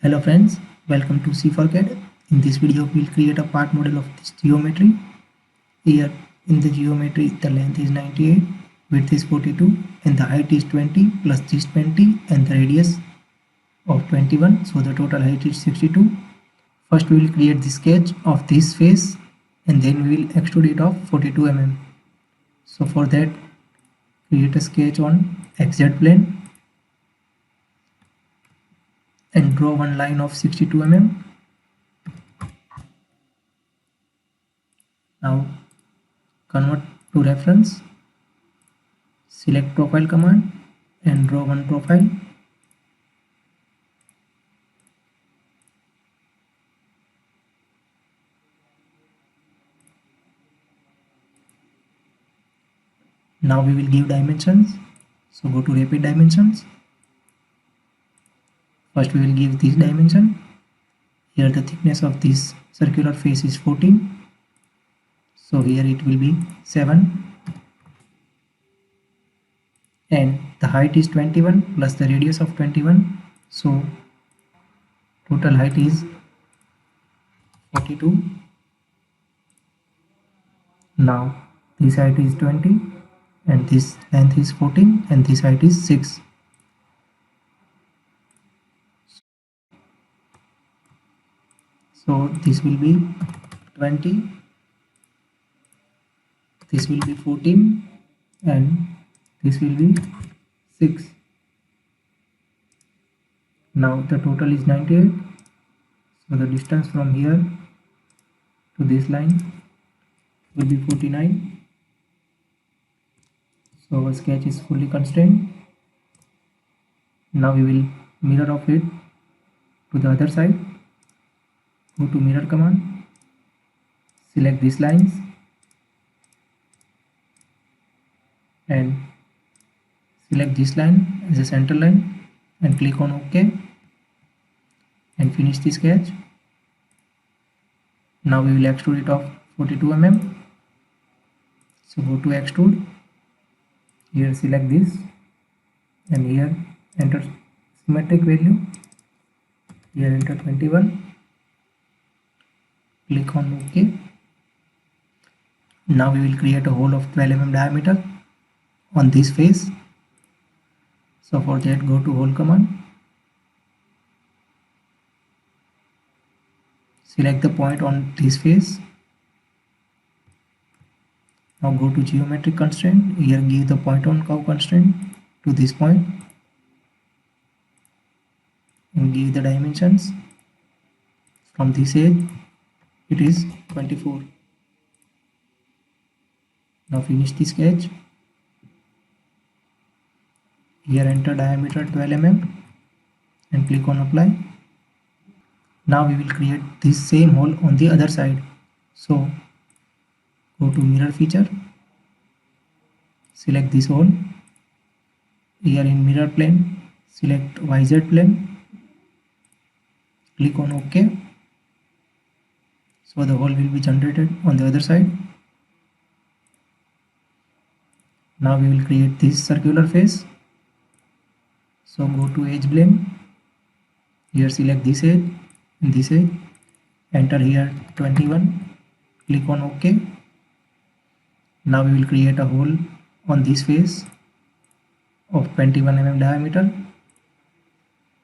Hello friends, welcome to C4CAD. In this video, we will create a part model of this geometry. Here in the geometry, the length is 98, width is 42, and the height is 20 plus this 20 and the radius of 21. So the total height is 62. First, we will create the sketch of this face and then we will extrude it of 42 mm. So for that, create a sketch on XZ plane and draw one line of 62 mm. Now convert to reference, select profile command and draw one profile. Now we will give dimensions. So go to rapid dimensions. First we will give this dimension. Here the thickness of this circular face is 14. So here it will be 7. And the height is 21 plus the radius of 21. So total height is 42. Now this height is 20 and this length is 14 and this height is 6. So this will be 20, this will be 14 and this will be 6. Now the total is 98. So the distance from here to this line will be 49. So our sketch is fully constrained. Now we will mirror of it to the other side. Go to mirror command, select these lines and select this line as a center line and click on OK and finish the sketch. Now we will extrude it of 42 mm. So go to extrude, here select this and here enter symmetric value, here enter 21, click on OK. Now we will create a hole of 12 mm diameter on this face. So for that, go to hole command, select the point on this face. Now go to geometric constraint, here give the point on curve constraint to this point and give the dimensions. From this edge it is 24. Now finish the sketch. Here enter diameter 12 mm and click on apply. Now we will create this same hole on the other side. So go to mirror feature, select this hole. Here in mirror plane, select YZ plane, click on OK. So the hole will be generated on the other side. Now we will create this circular face. So go to edge plane, here select this edge and this edge, enter here 21, click on OK. Now we will create a hole on this face of 21 mm diameter.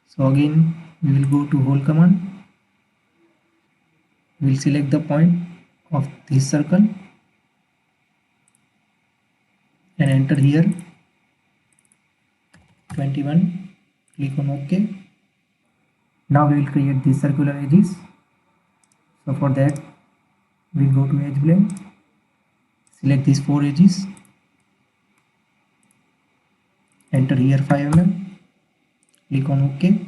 So again we will go to hole command, we will select the point of this circle and enter here 21, click on OK. Now we will create these circular edges. So for that we go to edge plane, select these 4 edges, enter here 5 mm, click on OK.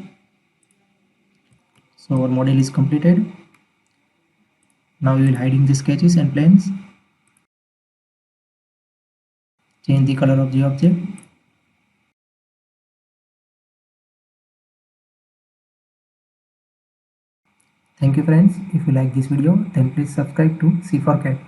So our model is completed. Now we will hiding the sketches and planes. Change the color of the object. Thank you friends. If you like this video, then please subscribe to C4CAD.